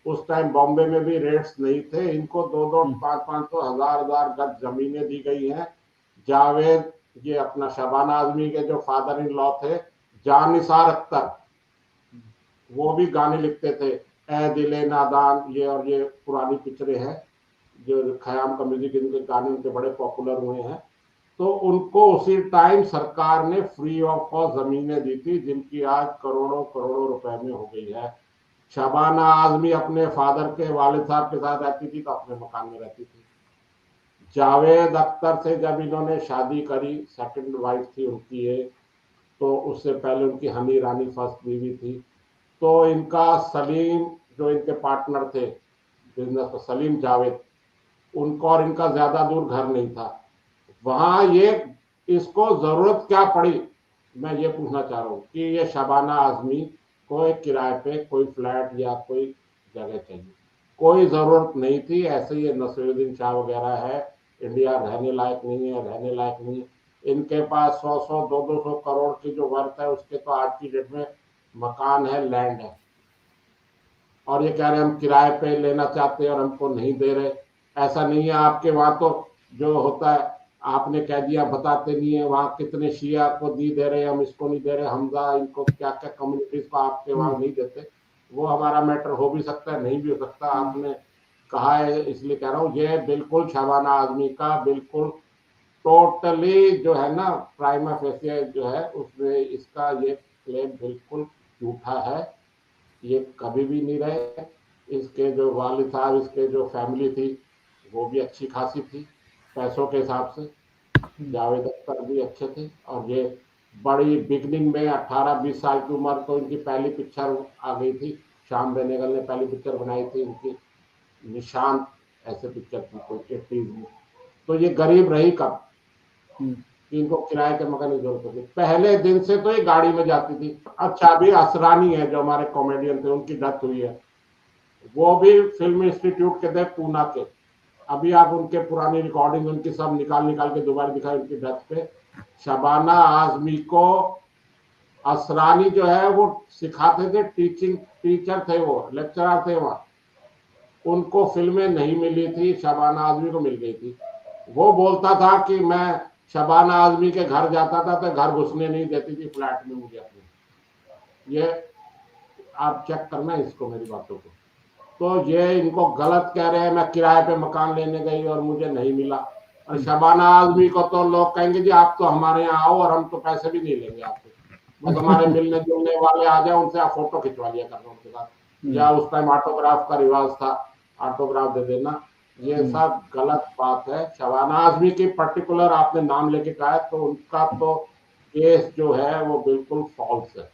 उस टाइम बॉम्बे में भी रेट्स नहीं थे, इनको 2-2, 500, 1000 गज जमीनें दी गई हैं। जावेद, ये अपना शबाना आजमी के जो फादर इन लॉ थे, जानिसार अख्तर, वो भी गाने लिखते थे, ए दिले नादान, ये और ये पुरानी पिक्चरें हैं जो खयाम का म्यूजिक, इनके गाने इनके बड़े पॉपुलर हुए हैं। तो उनको उसी टाइम सरकार ने फ्री ऑफ कॉस्ट जमीनें दी थी, जिनकी आज करोड़ों करोड़ों रुपए में हो गई है। शबाना आजमी अपने फादर के वालिद साहब के साथ रहती थी तो अपने मकान में रहती थी। जावेद अख्तर से जब इन्होंने शादी करी, सेकंड वाइफ थी उनकी ये, तो उससे पहले उनकी हनी रानी फर्स्ट बीवी थी। तो इनका सलीम, जो इनके पार्टनर थे बिजनेस में, सलीम जावेद, उनको और इनका ज्यादा दूर घर नहीं था। वहां ये इसको जरूरत क्या पड़ी, मैं ये पूछना चाह रहा हूँ कि ये शबाना आजमी को एक किराए पे कोई फ्लैट या कोई जगह चाहिए, कोई जरूरत नहीं थी। ऐसे ही नसीरुद्दीन शाह वगैरह है, इंडिया रहने लायक नहीं है, रहने लायक नहीं है। इनके पास 100-100, 200-200 करोड़ की जो वर्थ है, उसके तो आज की डेट में मकान है, लैंड है, और ये कह रहे हम किराए पे लेना चाहते हैं और हमको नहीं दे रहे। ऐसा नहीं है, आपके वहां तो जो होता है, आपने कह दिया, बताते नहीं है वहां कितने शिया को दी दे रहे, हम इसको नहीं दे रहे, हमजा, इनको क्या क्या कम्युनिटीज को आपके वहां नहीं देते। वो हमारा मैटर हो भी सकता है, नहीं भी हो सकता, आपने कहा है इसलिए कह रहा हूँ। ये बिल्कुल शबाना आजमी का बिल्कुल टोटली जो है ना, प्राइमा फेसिया जो है उसमें इसका ये क्लेम बिल्कुल झूठा है। ये कभी भी नहीं रहे। इसके जो वालिद साहब, इसके जो फैमिली थी वो भी अच्छी खासी थी पैसों के हिसाब से, जावेद अख्तर भी अच्छे थे। और ये बड़ी बिगनिंग में 18-20 साल की उम्र तो इनकी पहली पिक्चर आ गई थी, श्याम बेनेगल ने पहली पिक्चर बनाई थी इनकी, निशान ऐसे पिक्चर थी कोई 80s में। तो ये गरीब रही कब कि इनको किराए के मकान की जरूरत होगी। पहले दिन से तो ये गाड़ी में जाती थी। अच्छा, अभी असरानी है जो हमारे कॉमेडियन थे, उनकी डेथ हुई है, वो भी फिल्म इंस्टीट्यूट के थे पूना के। अभी आप उनके पुरानी रिकॉर्डिंग उनकी सब निकाल निकाल के दोबारा दिखाई उनकी डेथ पे। शबाना आजमी को असरानी जो है वो सिखाते थे, टीचर थे, वो लेक्चरर थे वहां। उनको फिल्में नहीं मिली थी, शबाना आजमी को मिल गई थी। वो बोलता था कि मैं शबाना आजमी के घर जाता था तो घर घुसने नहीं देती थी फ्लैट में मुझे अपने। ये आप चेक करना इसको, मेरी बातों को। तो ये इनको गलत कह रहे हैं, मैं किराए पे मकान लेने गई और मुझे नहीं मिला। और शबाना आजमी को तो लोग कहेंगे जी आप तो हमारे यहाँ आओ और हम तो पैसे भी नहीं लेंगे आपसे, बस हमारे मिलने जुलने वाले आ जाए, उनसे आप फोटो खिंचवा लिया करना उनके साथ, या उस टाइम ऑटोग्राफ का रिवाज था, ऑटोग्राफ दे देना, ये सब गलत बात है। शबाना आजमी की पर्टिकुलर आपने नाम लेके कहा है, तो उनका तो केस जो है वो बिल्कुल फॉल्स है।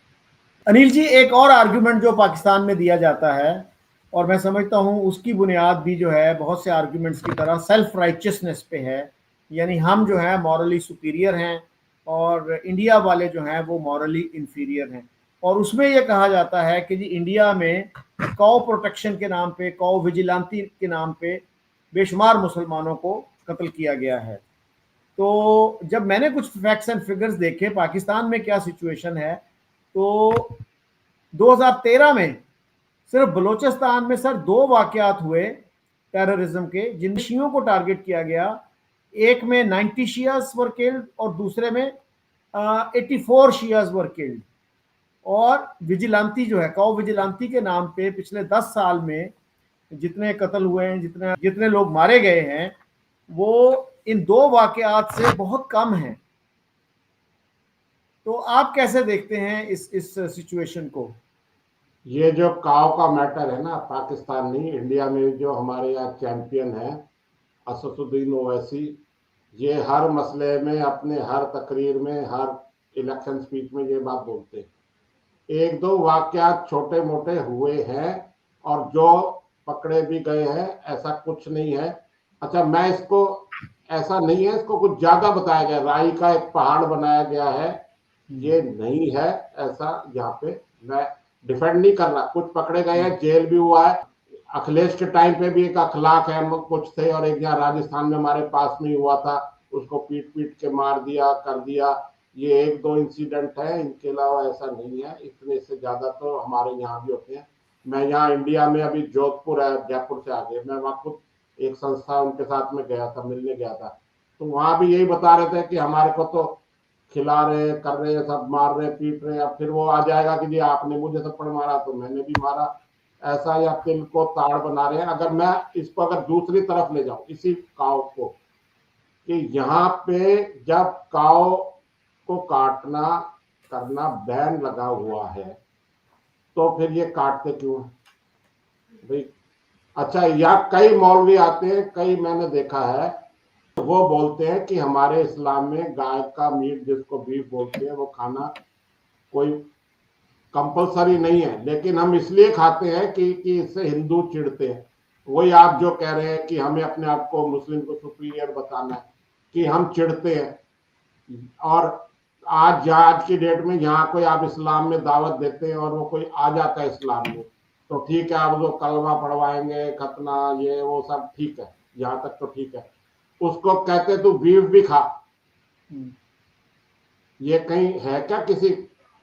अनिल जी, एक और आर्ग्यूमेंट जो पाकिस्तान में दिया जाता है, और मैं समझता हूं उसकी बुनियाद भी जो है बहुत से आर्ग्यूमेंट्स की तरह सेल्फ राइचियसनेस पे है, यानी हम जो है मॉरली सुपीरियर हैं और इंडिया वाले जो हैं वो मॉरली इंफीरियर हैं। और उसमें यह कहा जाता है कि जी इंडिया में कौ प्रोटेक्शन के नाम पे, कौ विजिलेंसी के नाम पे बेशुमार मुसलमानों को कत्ल किया गया है। तो जब मैंने कुछ फैक्ट्स एंड फिगर्स देखे पाकिस्तान में क्या सिचुएशन है, तो 2013 में सिर्फ बलूचिस्तान में सर 2 वाकयात हुए टेररिज्म के, जिनमें शियों को टारगेट किया गया। एक में 90 शियाज वर किल्ड और दूसरे में 84 शियाज वर किल्ड। और विजिलांती जो है, कौ विजिलांती के नाम पे पिछले 10 साल में जितने कत्ल हुए हैं, जितने जितने लोग मारे गए हैं, वो इन 2 वाकयात से बहुत कम हैं। तो आप कैसे देखते हैं इस सिचुएशन को? ये जो काव का मैटर है ना, पाकिस्तान नहीं, इंडिया में जो हमारे यहाँ चैंपियन है असदुद्दीन ओवैसी, ये हर मसले में, अपने हर तकरीर में, हर इलेक्शन स्पीच में ये बात बोलते हैं। एक दो वाकयात छोटे मोटे हुए हैं और जो पकड़े भी गए हैं, ऐसा कुछ नहीं है। अच्छा, मैं इसको, ऐसा नहीं है, इसको कुछ ज्यादा बताया गया, राई का एक पहाड़ बनाया गया है, ये नहीं है ऐसा। यहाँ पे मैं डिफेंड नहीं कर रहा, कुछ पकड़े गए हैं, जेल भी हुआ है। अखिलेश के टाइम पे भी एक अखलाक है कुछ थे, और एक यहाँ राजस्थान में हमारे पास में ही हुआ था, उसको पीट पीट के मार दिया, कर दिया। ये एक दो इंसिडेंट है, इनके अलावा ऐसा नहीं है। इतने से ज्यादा तो हमारे यहाँ भी होते हैं। मैं यहाँ इंडिया में अभी जोधपुर है, जयपुर से आगे, मैं वहाँ खुद एक संस्था उनके साथ में गया था, मिलने गया था, तो वहां भी यही बता रहे थे कि हमारे को तो खिला रहे, कर रहे, सब मार रहे, पीट रहे। अब फिर वो आ जाएगा कि जी आपने मुझे थप्पड़ मारा तो मैंने भी मारा, ऐसा, या तिल को ताड़ बना रहे हैं। अगर मैं इसको अगर दूसरी तरफ ले जाऊं, इसी काव को, कि यहाँ पे जब काव को काटना करना बैन लगा हुआ है, तो फिर ये काटते क्यों भाई? अच्छा, यहाँ कई मौलवी आते हैं, कई मैंने देखा है, वो बोलते हैं कि हमारे इस्लाम में गाय का मीट, जिसको बीफ बोलते हैं, वो खाना कोई कंपलसरी नहीं है, लेकिन हम इसलिए खाते हैं कि इससे हिंदू चिढ़ते हैं। वही आप जो कह रहे हैं कि हमें अपने आप को, मुस्लिम को सुपीरियर बताना है, कि हम चिढ़ते हैं। और आज की डेट में यहाँ कोई आप इस्लाम में दावत देते हैं और वो कोई आ जाता है इस्लाम में, तो ठीक है, आप वो कलमा पढ़वाएंगे, खतना, ये वो सब ठीक है, यहाँ तक तो ठीक है। उसको कहते तू बीफ भी खा, ये कहीं है क्या किसी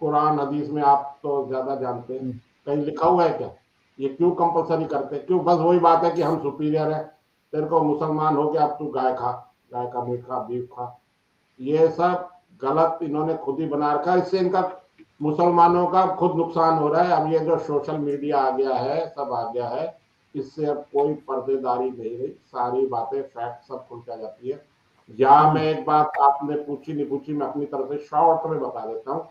कुरान हदीस में? आप तो ज्यादा जानते हैं, कहीं लिखा हुआ है क्या? ये क्यों कंपलसरी करते? क्यों? बस वही बात है कि हम सुपीरियर है, तेरे को मुसलमान हो गया, अब तू गाय खा, गाय का मीट खा, बीफ खा। ये सब गलत इन्होंने खुद ही बना रखा है। इससे इनका, मुसलमानों का खुद नुकसान हो रहा है। अब ये जो सोशल मीडिया आ गया है, सब आ गया है, इससे अब कोई पर्देदारी नहीं रही, सारी बातें फैक्ट सब खुल जा जाती है। या मैं एक बात आपने पूछी नहीं पूछी, मैं अपनी तरफ से शॉर्ट में बता देता हूँ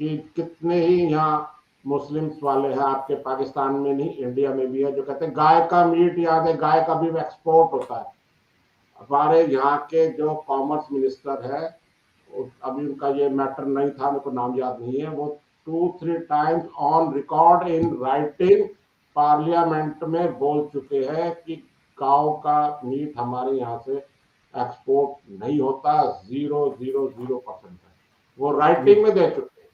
कि कितने ही यहाँ मुस्लिम्स वाले हैं, आपके पाकिस्तान में नहीं, इंडिया में भी है, जो कहते हैं गाय का मीट, यहाँ से गाय का भी एक्सपोर्ट होता है। हमारे यहाँ के जो कॉमर्स मिनिस्टर है, अभी उनका ये मैटर नहीं था, मेरे को नाम याद नहीं है, वो 2-3 times on record in writing parliament में बोल चुके हैं कि गाँव का मीट हमारे यहाँ से एक्सपोर्ट नहीं होता, 0.000% है। वो राइटिंग में दे चुके हैं।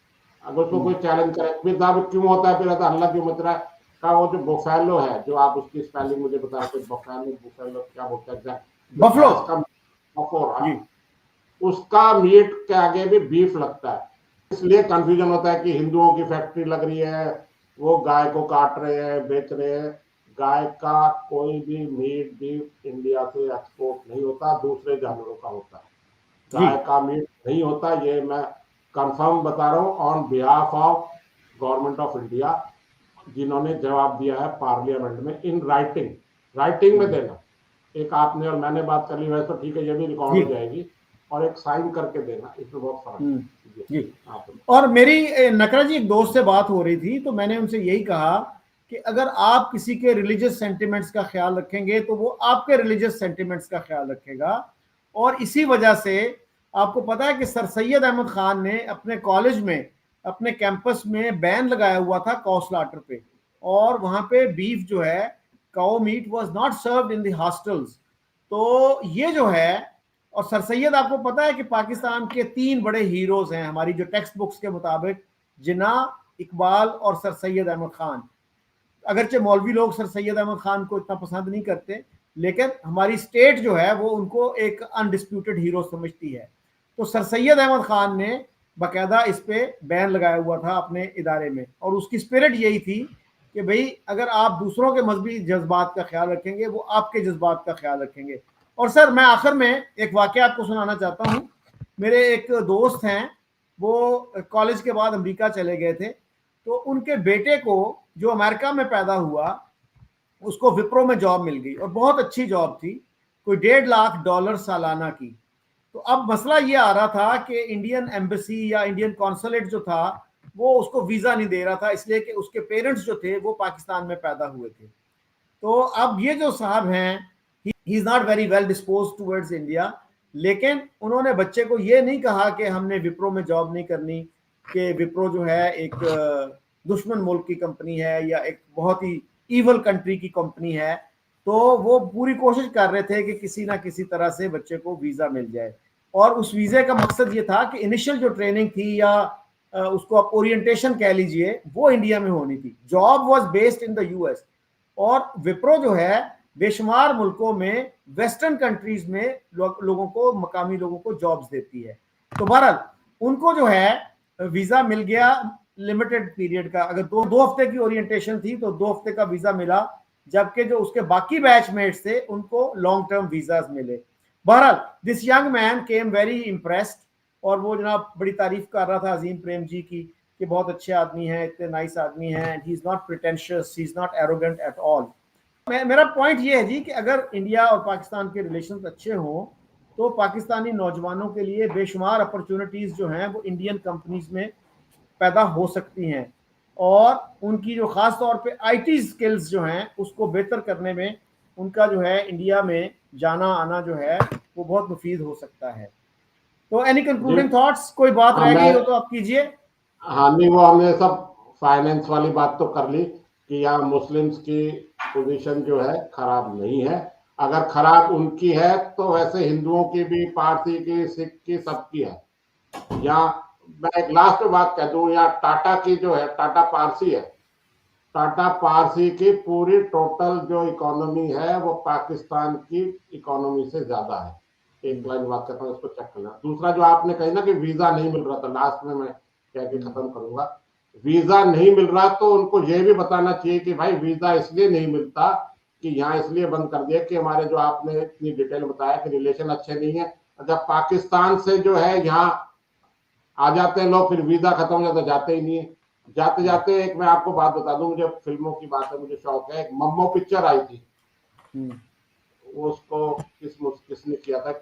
अगर उसको कोई चैलेंज करे, फिर साहब क्यों होता है, फिर हल्ला क्यों मच रहा है? का वो जो बुफेलो है, जो आप उसकी स्पेलिंग मुझे बता सकते, बुफेलो क्या बोलते हैं? बफलो, उसका मीट के आगे भी बीफ लगता है, इसलिए कंफ्यूजन होता है कि हिंदुओं की फैक्ट्री लग रही है, वो गाय को काट रहे हैं, बेच रहे हैं। गाय का कोई भी मीट बीफ इंडिया से एक्सपोर्ट नहीं होता, दूसरे जानवरों का होता है, गाय का मीट नहीं होता। ये मैं कंफर्म बता रहा हूँ on behalf of government of India, जिन्होंने जवाब दिया है पार्लियामेंट में इन राइटिंग में देना। एक आपने और मैंने बात कर ली, वैसे तो ठीक है, ये भी रिकॉर्ड हो जाएगी, और एक साइन करके देना, इसमें बहुत फर्क है। जी। और मेरी नकरा जी एक दोस्त से बात हो रही थी, तो मैंने उनसे यही कहा कि अगर आप किसी के रिलीजियस सेंटिमेंट्स का ख्याल रखेंगे तो वो आपके रिलीजियस सेंटिमेंट्स का ख्याल रखेगा। और इसी वजह से आपको पता है कि सर सैयद अहमद खान ने अपने कॉलेज में, अपने कैंपस में बैन लगाया हुआ था कॉ स्लॉटर पे, और वहां पे बीफ जो है, cow meat was not served in the hostels. तो ये जो है, और सर सैयद आपको पता है कि पाकिस्तान के 3 बड़े हीरोज हैं हमारी जो टेक्स्ट बुक्स के मुताबिक, जिन्ना, इकबाल और सर सैयद अहमद खान। अगरचे मौलवी लोग सर सैयद अहमद खान को इतना पसंद नहीं करते, लेकिन हमारी स्टेट जो है वो उनको एक अनडिस्प्यूटेड हीरो समझती है। तो सर सैयद अहमद खान ने बाकायदा इस पे बैन लगाया हुआ था अपने इदारे में, और उसकी स्पिरिट यही थी कि भाई अगर आप दूसरों के मजहबी जज्बात का ख्याल रखेंगे, वो आपके जज्बात का ख्याल रखेंगे। और सर मैं आखिर में एक वाकया आपको सुनाना चाहता हूँ। मेरे एक दोस्त हैं, वो कॉलेज के बाद अमेरिका चले गए थे, तो उनके बेटे को जो अमेरिका में पैदा हुआ, उसको विप्रो में जॉब मिल गई और बहुत अच्छी जॉब थी, कोई $1.5 लाख सालाना की। तो अब मसला ये आ रहा था कि इंडियन एम्बेसी या इंडियन कॉन्सुलेट जो था वो उसको वीजा नहीं दे रहा था, इसलिए कि उसके पेरेंट्स जो थे वो पाकिस्तान में पैदा हुए थे। तो अब ये जो साहब हैं, he is not very well dispose towards India, लेकिन उन्होंने बच्चे को ये नहीं कहा कि हमने विप्रो में जॉब नहीं करनी, कि विप्रो जो है एक दुश्मन मुल्क की कंपनी है या एक बहुत ही ईवल कंट्री की कंपनी है। तो वो पूरी कोशिश कर रहे थे कि किसी ना किसी तरह से बच्चे को वीजा मिल जाए, और उस वीजे का मकसद ये था कि इनिशियल जो ट्रेनिंग थी या उसको आप ओरिएंटेशन कह लीजिए, वो इंडिया में होनी थी। Job was based in the US, और विप्रो जो है बेशुमार मुल्कों में, वेस्टर्न कंट्रीज में लोगों को, मकामी लोगों को जॉब्स देती है। तो बहरहाल उनको जो है वीजा मिल गया लिमिटेड पीरियड का। अगर दो हफ्ते की ओरिएंटेशन थी तो 2 हफ्ते का वीजा मिला, जबकि जो उसके बाकी बैचमेट्स थे उनको लॉन्ग टर्म वीजाज मिले। बहरहाल this young man came very impressed, और वो जनाब बड़ी तारीफ कर रहा था अजीम प्रेम जी की कि बहुत अच्छे आदमी हैं, इतने नाइस आदमी हैं, he is not pretentious, he is not arrogant at all. मेरा पॉइंट ये है जी कि अगर इंडिया और पाकिस्तान के रिलेशन अच्छे हों तो पाकिस्तानी नौजवानों के लिए बेशुमार अपॉर्चुनिटीज जो हैं वो इंडियन कंपनीज में पैदा हो सकती हैं, और उनकी जो खास तौर पे आईटी स्किल्स जो हैं उसको बेहतर करने में उनका जो है इंडिया में जाना आना जो है वो बहुत मुफीद हो सकता है। तो एनी कंक्लूडिंग थॉट्स, कोई बात रह गई हो तो आप कीजिए। हाँ नहीं, वो हमने सब फाइनेंस वाली बात तो कर ली कि यहाँ मुस्लिम्स की पोजीशन जो है खराब नहीं है। अगर खराब उनकी है तो वैसे हिंदुओं की भी, पारसी की, सिख की, सबकी है। यहाँ मैं एक लास्ट में बात कह दूं, यहाँ टाटा की जो है, टाटा पारसी है, टाटा पारसी की पूरी टोटल जो इकोनॉमी है वो पाकिस्तान की इकोनॉमी से ज्यादा है। एक लाइन बात करता हूँ, इसको चेक करना। दूसरा जो आपने कही ना कि वीजा नहीं मिल रहा था, लास्ट में मैं कह के खत्म करूंगा। वीजा नहीं मिल रहा तो उनको ये भी बताना चाहिए कि भाई वीजा इसलिए नहीं मिलता कि यहाँ इसलिए बंद कर दिया कि हमारे जो आपने इतनी डिटेल बताया कि रिलेशन अच्छे नहीं है। जब पाकिस्तान से जो है यहाँ आ जाते हैं लोग, फिर वीजा खत्म हो जाता, जाते ही नहीं है। जाते जाते एक मैं आपको बात बता दूं, मुझे फिल्मों की बात है, मुझे शौक है। एक मम्मो पिक्चर आई थी, उसको किसने किया था,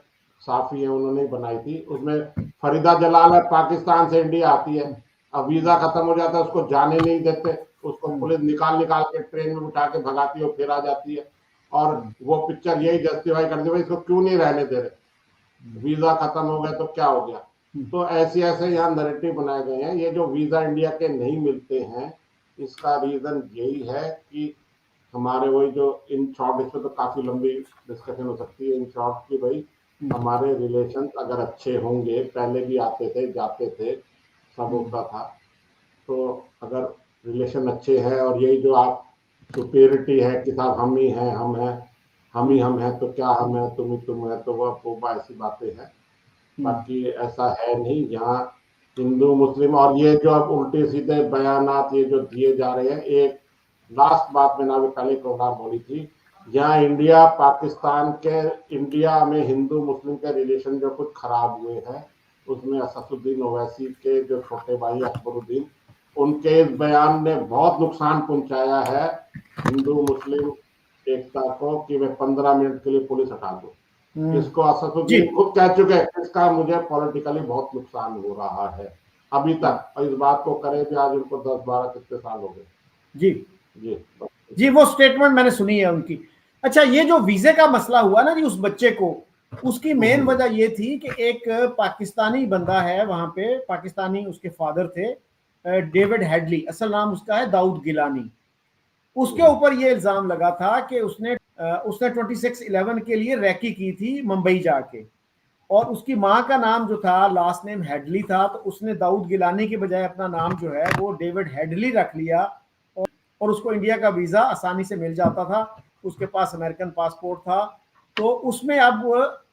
साफी है उन्होंने बनाई थी। उसमें फरीदा जलाल है, पाकिस्तान से इंडिया आती है, अब वीजा खत्म हो जाता है, उसको जाने नहीं देते, उसको पुलिस निकाल निकाल के ट्रेन में उठा के भगाती है, फिर आ जाती है। और वो पिक्चर यही जस्टिफाई करती है, इसको क्यों नहीं रहने दे रहे, वीजा खत्म हो गया तो क्या हो गया। तो ऐसे ऐसे यहाँ नैरेटिव बनाए गए हैं। ये जो वीजा इंडिया के नहीं मिलते हैं, इसका रीजन यही है कि हमारे वही जो, इन शॉर्ट, इस पर तो काफी लंबी डिस्कशन हो सकती है, इन शॉर्ट की भाई हमारे रिलेशन अगर अच्छे होंगे, पहले भी आते थे जाते थे सब होता था, तो अगर रिलेशन अच्छे हैं और यही जो आप सुपेरिटी है कि साहब हम ही हैं, हम हैं, हम हैं तो क्या हम हैं, तुम ही तुम है, तो वह ऐसी बातें हैं। बाकी ऐसा है नहीं। यहाँ हिंदू मुस्लिम और ये जो अब उल्टे सीधे बयानात ये जो दिए जा रहे हैं। एक लास्ट बात मैंने अभी पहले प्रोग्राम बोली थी, यहाँ इंडिया पाकिस्तान के, इंडिया में हिंदू मुस्लिम के रिलेशन जो कुछ खराब हुए हैं, उसमें असदुद्दीन ओवैसी के जो छोटे भाई अकबरुद्दीन, उनके इस बयान ने बहुत नुकसान पहुंचाया है हिंदू मुस्लिम एकता को कि मैं 15 मिनट के लिए पुलिस हटा दूं। इसको असदुद्दीन खुद कह चुके हैं, इसका मुझे पॉलिटिकली बहुत नुकसान हो रहा है अभी तक, और इस बात को करे भी आज उनको 10-12 कितने साल हो गए। जी जी जी, वो स्टेटमेंट मैंने सुनी है उनकी। अच्छा, ये जो वीजे का मसला हुआ ना जी उस बच्चे को, उसकी मेन वजह ये थी कि एक पाकिस्तानी बंदा है वहां पे, पाकिस्तानी उसके फादर थे, डेविड हेडली, असल नाम उसका है दाऊद गिलानी। उसके ऊपर ये इल्जाम लगा था कि उसने 26/11 के लिए रैकी की थी मुंबई जाके, और उसकी माँ का नाम जो था लास्ट नेम हेडली था, तो उसने दाऊद गिलानी के बजाय अपना नाम जो है वो डेविड हेडली रख लिया, और उसको इंडिया का वीजा आसानी से मिल जाता था, उसके पास अमेरिकन पासपोर्ट था। तो उसमें अब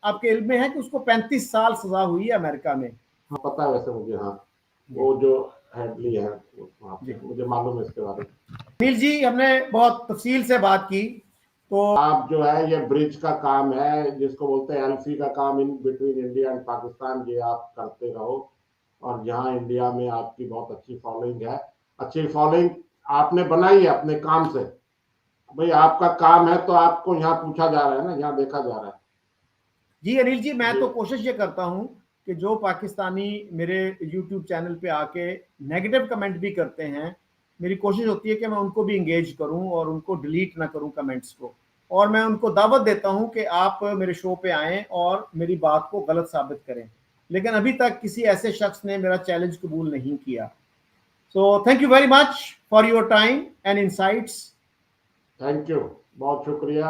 आपके इल्म में है कि उसको 35 साल सजा हुई है अमेरिका में। हाँ, पता है वैसे मुझे। हाँ, वो जो हेडली है वहाँ जी पे मुझे मालूम है इसके बारे में। अनिल जी, हमने बहुत तफसील से बात की। तो आप जो है ये ब्रिज का काम है जिसको बोलते हैं एलसी का काम, in between India and Pakistan, ये आप करते रहो। और यहाँ इंडिया में आपकी बहुत अच्छी फॉलोइंग है, अच्छी फॉलोइंग आपने बनाई है अपने काम से। भाई आपका काम है तो आपको यहाँ पूछा जा रहा है ना, यहाँ देखा जा रहा है। जी अनिल जी, मैं जी तो कोशिश ये करता हूँ कि जो पाकिस्तानी मेरे यूट्यूब चैनल पे आके नेगेटिव कमेंट भी करते हैं, मेरी कोशिश होती है कि मैं उनको भी इंगेज करूं और उनको डिलीट ना करूं कमेंट्स को, और मैं उनको दावत देता हूं कि आप मेरे शो पे आएं और मेरी बात को गलत साबित करें। लेकिन अभी तक किसी ऐसे शख्स ने मेरा चैलेंज कबूल नहीं किया। So thank you very much for your time and insights. Thank you, बहुत शुक्रिया।